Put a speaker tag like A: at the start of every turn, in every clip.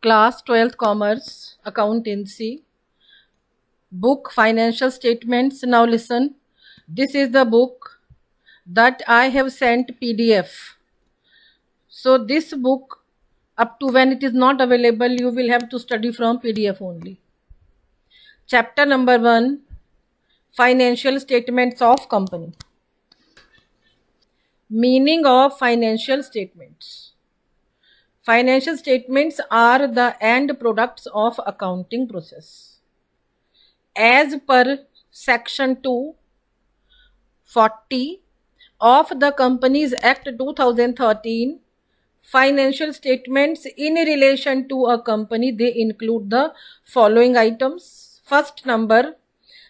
A: class 12th commerce accountancy book financial statements. Now listen, this is the book that I have sent PDF. So this book, up to when it is not available, you will have to study from PDF only. Chapter number 1, financial statements of company. Meaning of financial statements. Financial statements are the end products of accounting process. As per section 240 of the Companies Act 2013, financial statements in relation to a company, they include the following items. First number,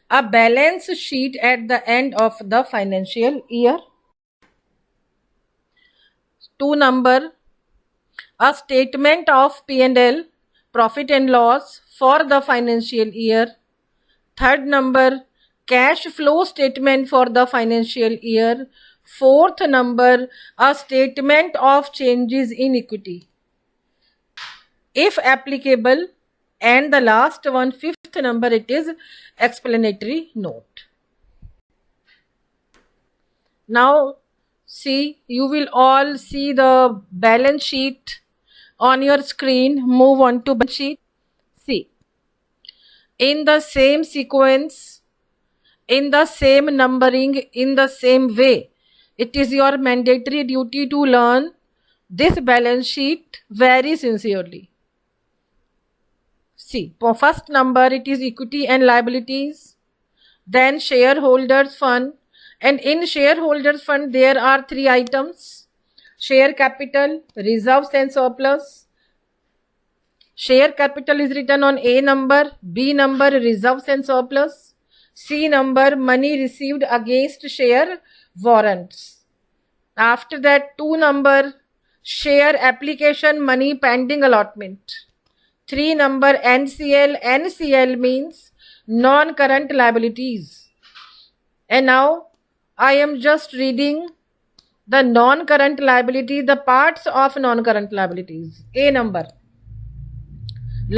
A: a balance sheet at the end of the financial year. 2 number, a statement of P&L, profit and loss for the financial year. 3rd number, cash flow statement for the financial year. 4th number, a statement of changes in equity, if applicable. And the last one, 5th number, it is explanatory note. Now see, you will all see the balance sheet on your screen. Move on to balance sheet. See, in the same sequence, in the same numbering, in the same way, it is your mandatory duty to learn this balance sheet very sincerely. See, for first number, it is equity and liabilities, then shareholders fund, and in shareholders fund there are 3 items: share capital, reserves and surplus. Share capital is written on A number, B number reserves and surplus, C number money received against share warrants. After that, 2 number share application money pending allotment. 3 number NCL. NCL means non-current liabilities. And now I am just reading the non-current liability, the parts of non-current liabilities. A number,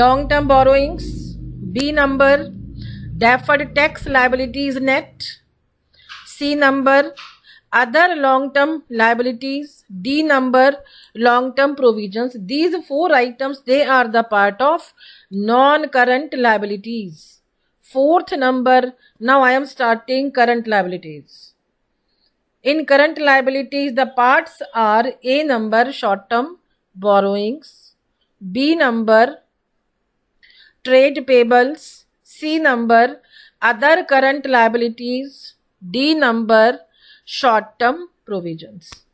A: long-term borrowings. B number, deferred tax liabilities net. C number, other long-term liabilities. D number, long-term provisions. These 4 items, they are the part of non-current liabilities. 4th number, now I am starting current liabilities. In current liabilities, the parts are A number, short-term borrowings. B number, trade payables. C number, other current liabilities. D number, short-term provisions.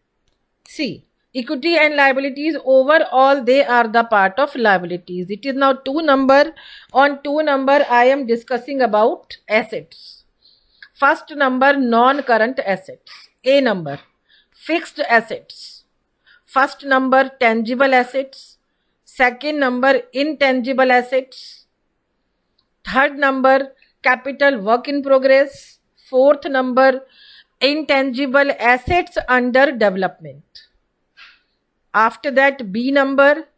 A: See, equity and liabilities, overall they are the part of liabilities. It is now 2 number. On 2 number I am discussing about assets. First number, non-current assets. A number, fixed assets. First number, tangible assets. Second number, intangible assets. Third number, capital work in progress. 4th number, intangible assets under development. After that, B number,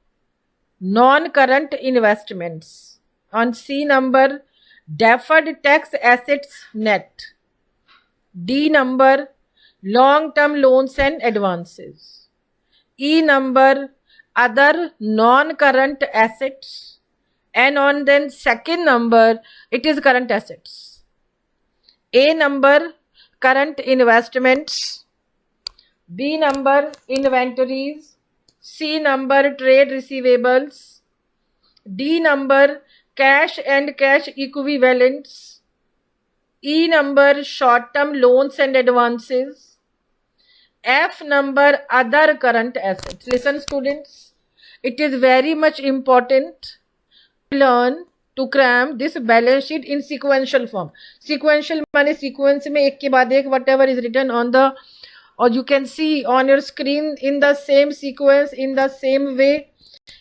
A: non-current investments. On C number, deferred tax assets net. D number, long-term loans and advances. E number, other non-current assets. And on then second number, it is current assets. A number, current investments. B number, inventories. C number, trade receivables. D number, cash and cash equivalents. E number, short-term loans and advances. F number, other current assets. Listen students, it is very much important to learn to cram this balance sheet in sequential form. Sequential means sequence mein ek ke baad ek, whatever is written on the, or you can see on your screen, in the same sequence, in the same way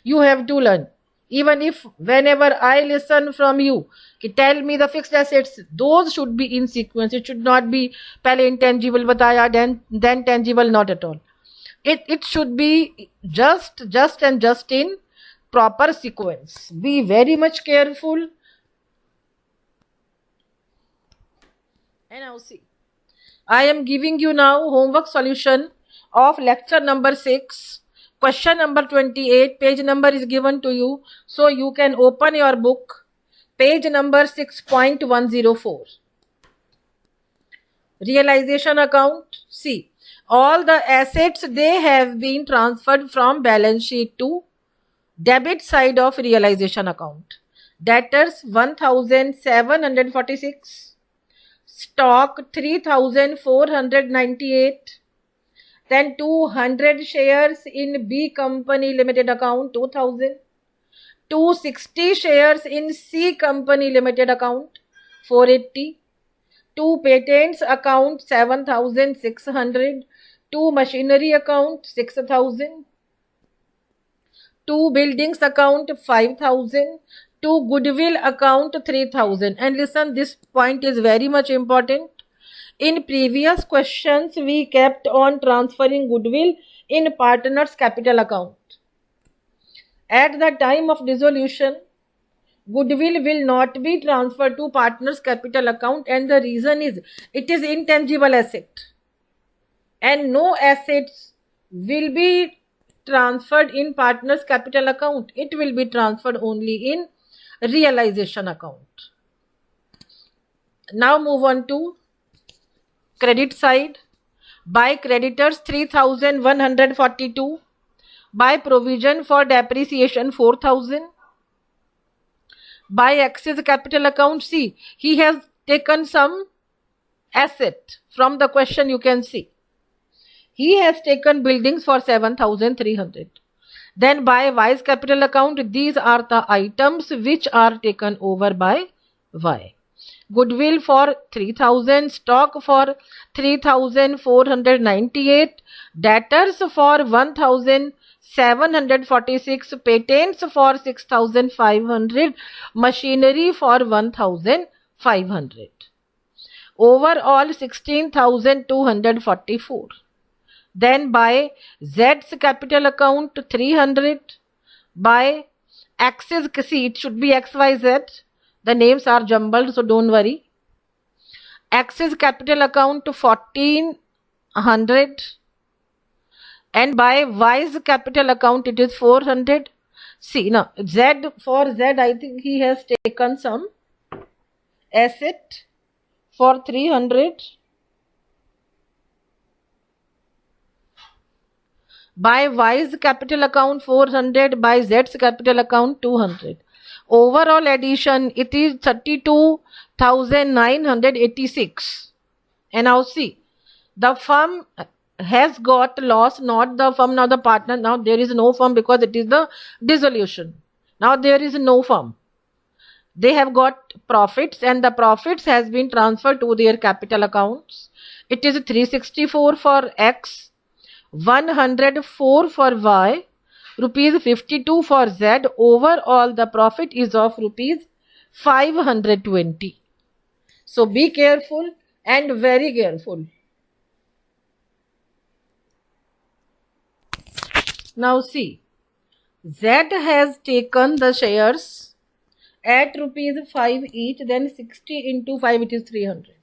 A: you have to learn. Even if whenever I listen from you, tell me the fixed assets, those should be in sequence. It should not be pehle intangible bataya, then tangible, not at all. It should be just in proper sequence. Be very much careful. And now see, I am giving you now homework solution of lecture number 6. Question number 28, page number is given to you. So you can open your book, page number 6.104. Realization account. See, all the assets, they have been transferred from balance sheet to debit side of realization account. Debtors 1746, stock 3498, then 200 shares in B company limited account 2000, 260 shares in C company limited account 480, 2 patents account 7600, 2 machinery account 6000, 2 buildings account 5000, 2 goodwill account 3000. And listen, this point is very much important. In previous questions, we kept on transferring goodwill in partners capital account. At the time of dissolution, goodwill will not be transferred to partners capital account, and the reason is it is intangible asset and no assets will be transferred in partners capital account. It will be transferred only in realization account. Now move on to credit side. By creditors 3142, by provision for depreciation 4000, by excess capital account. See, he has taken some asset from the question, you can see. He has taken buildings for 7300. Then by Y's capital account, these are the items which are taken over by Y. Goodwill for 3000, stock for 3498, debtors for 1746, patents for 6500, machinery for 1500. Overall 16244. Then by Z's capital account 300, by X's, see, it should be XYZ. The names are jumbled, so don't worry. X's capital account 1400, and by Y's capital account it is 400. See, now Z, for Z I think he has taken some asset for 300. By Y's capital account 400, by Z's capital account 200. Overall addition, it is 32,986. And now see, the firm has got loss, not the firm, now the partner. Now there is no firm because it is the dissolution. Now there is no firm. They have got profits, and the profits has been transferred to their capital accounts. It is 364 for X, 104 for Y, rupees 52 for Z. Overall the profit is of rupees 520. So be careful and very careful. Now see, Z has taken the shares at rupees 5 each, then 60 into 5, it is 300.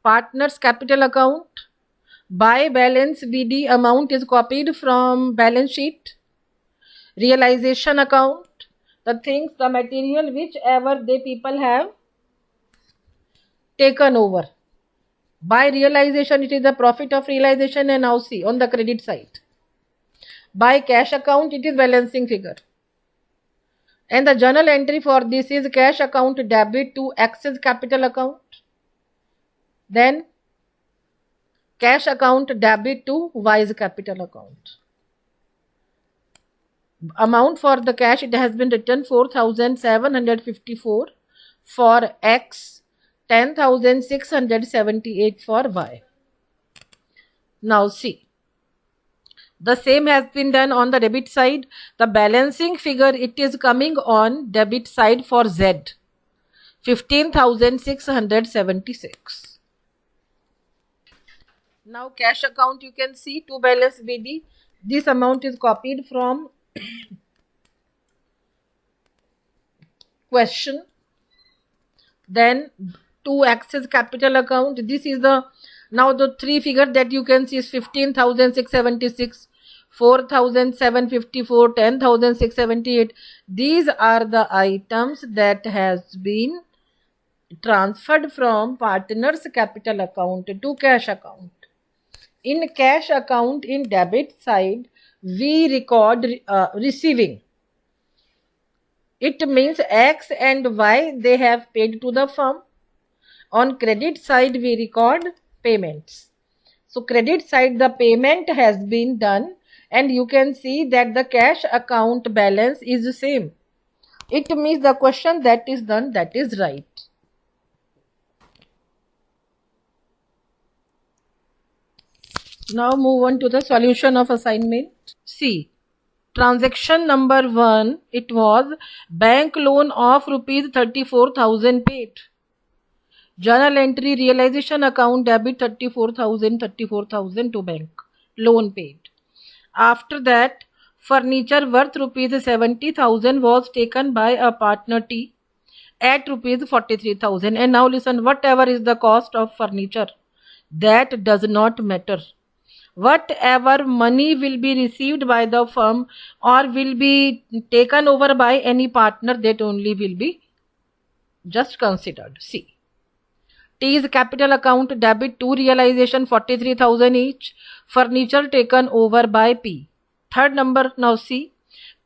A: Partners capital account. By balance BD, amount is copied from balance sheet. Realization account, the things, the material whichever they people have taken over. By realization, it is the profit of realization. And now see, on the credit side, by cash account, it is balancing figure. And the journal entry for this is cash account debit to X's capital account. Then cash account debit to Y's capital account. Amount for the cash, it has been written 4,754 for X, 10,678 for Y. Now see, the same has been done on the debit side. The balancing figure, it is coming on debit side for Z, 15,676. Now cash account, you can see to balance BD. This amount is copied from question. Then to access capital account, this is the now the three figure that you can see is 15,676, 4,754, 10,678. These are the items that has been transferred from partner's capital account to cash account. In cash account, in debit side, we record receiving. It means X and Y they have paid to the firm. On credit side, we record payments. So credit side, the payment has been done, and you can see that the cash account balance is the same. It means the question that is done, that is right. Now move on to the solution of assignment. See, transaction number 1, it was bank loan of rupees 34,000 paid. Journal entry realization account debit 34,000 to bank. Loan paid. After that, furniture worth rupees 70,000 was taken by a partner T at rupees 43,000. And now listen, whatever is the cost of furniture, that does not matter. Whatever money will be received by the firm or will be taken over by any partner, that only will be just considered. See, T is capital account debit to realization 43,000 each. Furniture taken over by P. Third number, now see.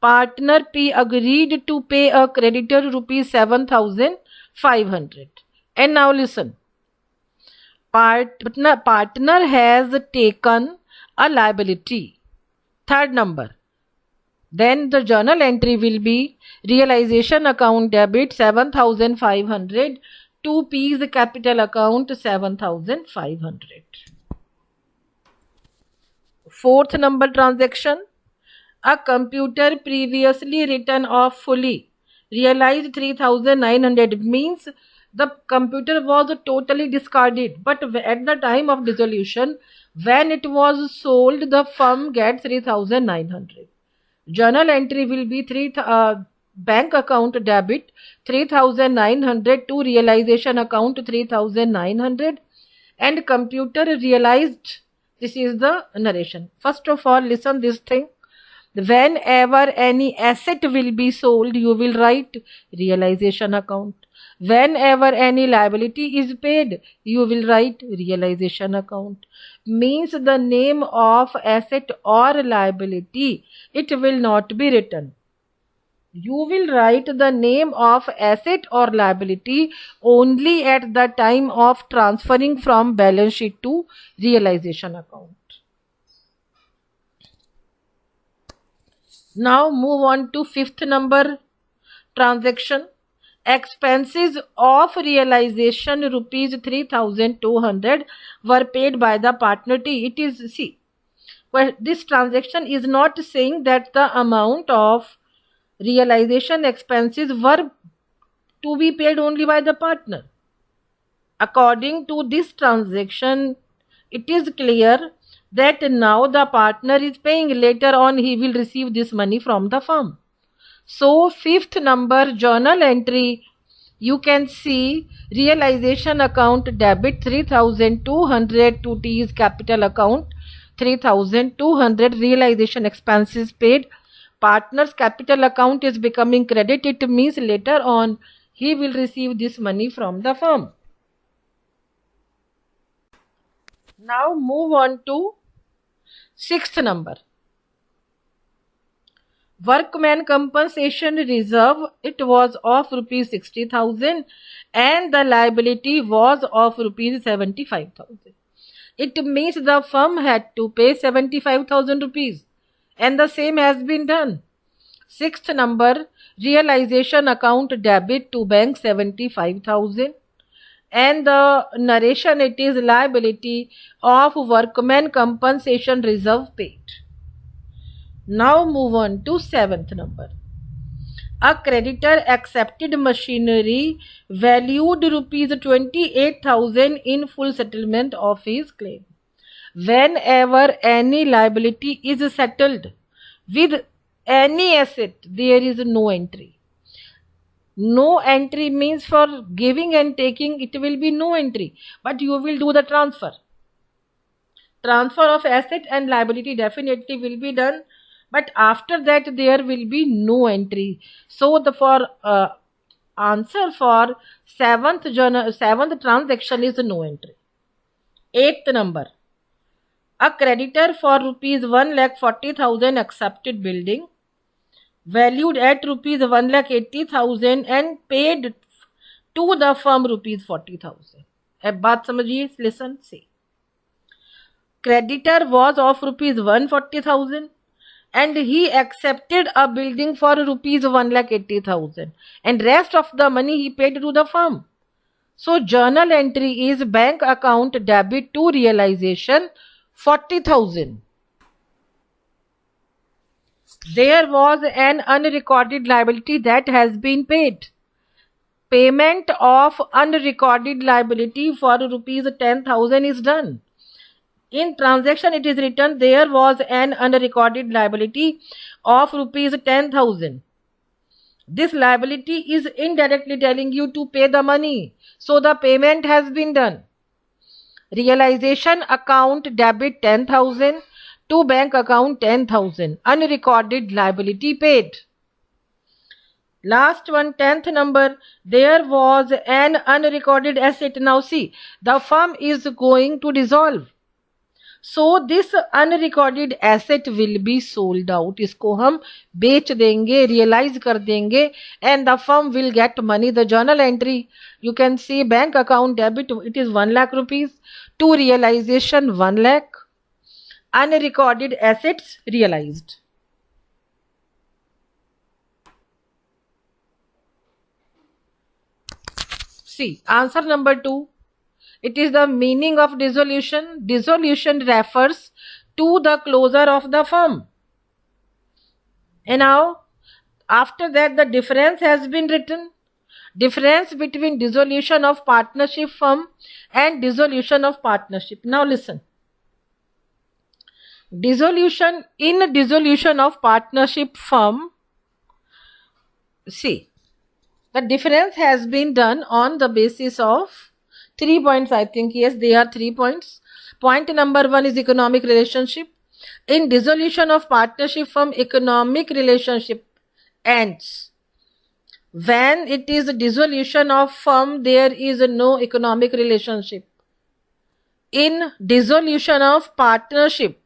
A: Partner P agreed to pay a creditor rupees 7,500. And now listen. Partner has taken a liability. Third number. Then the journal entry will be realization account debit 7,500 to P's capital account 7,500. Fourth number transaction. A computer previously written off fully realized 3,900 means the computer was totally discarded, but at the time of dissolution, when it was sold, the firm gets 3,900. Journal entry will be bank account debit 3,900 to realization account 3,900 and computer realized. This is the narration. First of all, listen this thing. Whenever any asset will be sold, you will write realization account. Whenever any liability is paid, you will write realization account. Means the name of asset or liability, it will not be written. You will write the name of asset or liability only at the time of transferring from balance sheet to realization account. Now move on to fifth number transaction. Expenses of realization rupees 3,200 were paid by the partner T. It is, see, well, this transaction is not saying that the amount of realization expenses were to be paid only by the partner. According to this transaction, it is clear that now the partner is paying. Later on, he will receive this money from the firm. So, fifth number journal entry, you can see realization account debit 3,200 to T's capital account 3,200 realization expenses paid. Partner's capital account is becoming credit. It means later on he will receive this money from the firm. Now move on to sixth number. Workman compensation reserve, it was of rupees 60,000 and the liability was of rupees 75,000. It means the firm had to pay 75,000 rupees and the same has been done. Sixth number, realization account debit to bank 75,000 and the narration, it is liability of workman compensation reserve paid. Now move on to seventh number. A creditor accepted machinery valued rupees 28,000 in full settlement of his claim. whenever any liability is settled with any asset, there is no entry. No entry means for giving and taking, it will be no entry, but you will do the transfer. Transfer of asset and liability definitely will be done, but after that there will be no entry. So the answer for seventh transaction is no entry. Eighth number, a creditor for rupees 1,40,000 accepted building valued at rupees 1,80,000 and paid to the firm rupees 40,000. अब बात समझिए, listen, see. Creditor was of rupees 140,000 and he accepted a building for rupees 1,80,000 and rest of the money he paid to the firm. So journal entry is bank account debit to realization 40,000. There was an unrecorded liability that has been paid. Payment of unrecorded liability for rupees 10,000 is done. In transaction it is written there was an unrecorded liability of rupees 10,000. This liability is indirectly telling you to pay the money. So the payment has been done. Realization account debit 10,000 to bank account 10,000. Unrecorded liability paid. Last one, 10th number, there was an unrecorded asset. Now see, the firm is going to dissolve. So this unrecorded asset will be sold out. इसको हम बेच देंगे, realize कर देंगे, and the firm will get money. The journal entry, you can see bank account debit, it is 1 lakh rupees. To realization 1 lakh. Unrecorded assets realized. See, answer number 2. It is the meaning of dissolution. Dissolution refers to the closure of the firm. And now, after that, the difference has been written. Difference between dissolution of partnership firm and dissolution of partnership. Now listen. Dissolution of partnership firm. See, the difference has been done on the basis of 3 points, I think. Yes, there are 3 points. Point number 1 is economic relationship. In dissolution of partnership firm, economic relationship ends. When it is dissolution of firm, there is no economic relationship. In dissolution of partnership,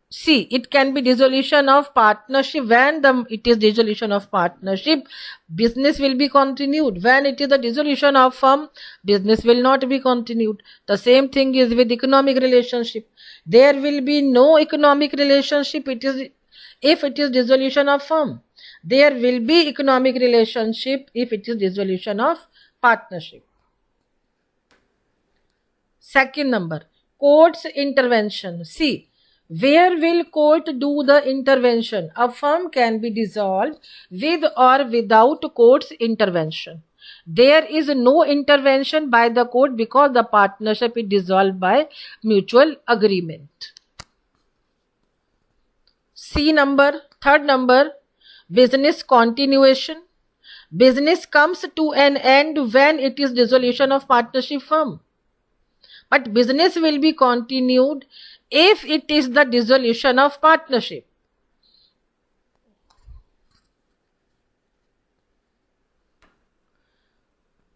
A: see, it can be dissolution of partnership. When it is dissolution of partnership, business will be continued. When it is the dissolution of firm, business will not be continued. The same thing is with economic relationship. There will be no economic relationship if it is dissolution of firm. There will be economic relationship if it is dissolution of partnership. Second number, court's intervention. See, where will court do the intervention? A firm can be dissolved with or without court's intervention. There is no intervention by the court because the partnership is dissolved by mutual agreement. C number, third number, business continuation. Business comes to an end when it is dissolution of partnership firm. But business will be continued if it is the dissolution of partnership.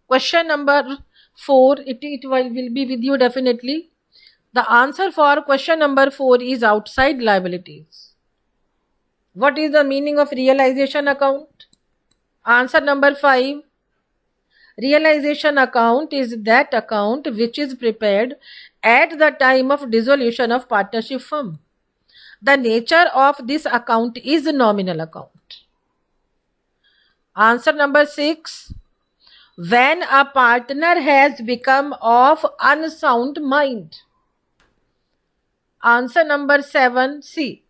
A: Question number 4, it will be with you definitely. The answer for question number 4 is outside liabilities. What is the meaning of realization account? Answer number 5. Realization account is that account which is prepared at the time of dissolution of partnership firm. The nature of this account is nominal account. Answer number 6. When a partner has become of unsound mind. Answer number 7. See,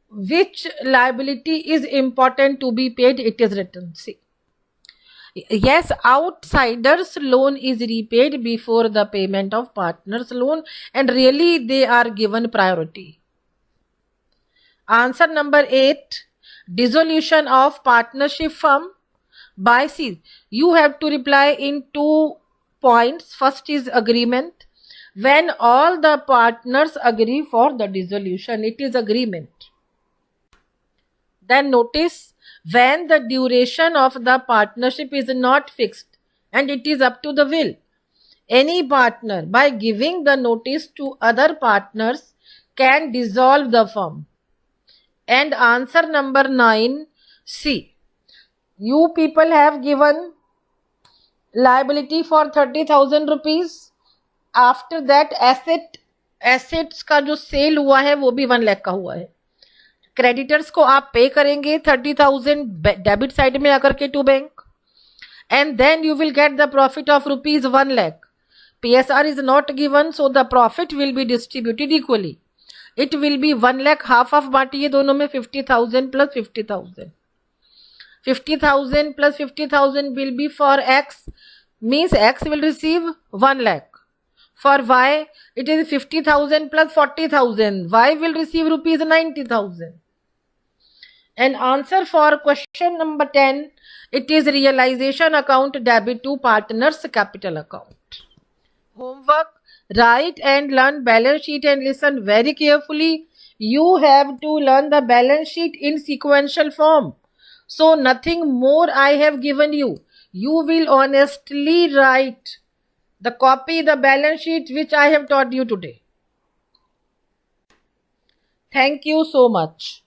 A: which liability is important to be paid? It is written. See, Yes, outsiders loan is repaid before the payment of partners loan, and really they are given priority. Answer number 8, dissolution of partnership firm by C. You have to reply in 2 points. First is agreement. When all the partners agree for the dissolution, it is agreement. Then notice, when the duration of the partnership is not fixed and it is up to the will, any partner by giving the notice to other partners can dissolve the firm. And answer number 9, C. You people have given liability for 30,000 rupees. After that assets का जो cell हुआ है वो भी 1 लाख का हुआ है. Creditors को आप पे करेंगे 30,000 डेबिट साइड में आकर के to bank, and then you will get the profit of rupees 1 lakh. PSR is not given, so the profit will be distributed equally. It will be 1 lakh, half of बांटिए दोनों में, 50,000 plus 50,000. 50,000 plus 50,000 will be for X, means X will receive 1 lakh. For Y, it is 50,000 plus 40,000. Y will receive rupees 90,000. And answer for question number 10, it is realization account debit to partners capital account. Homework, write and learn balance sheet and listen very carefully. You have to learn the balance sheet in sequential form. So nothing more I have given you. You will honestly write the copy, the balance sheet which I have taught you today. Thank you so much.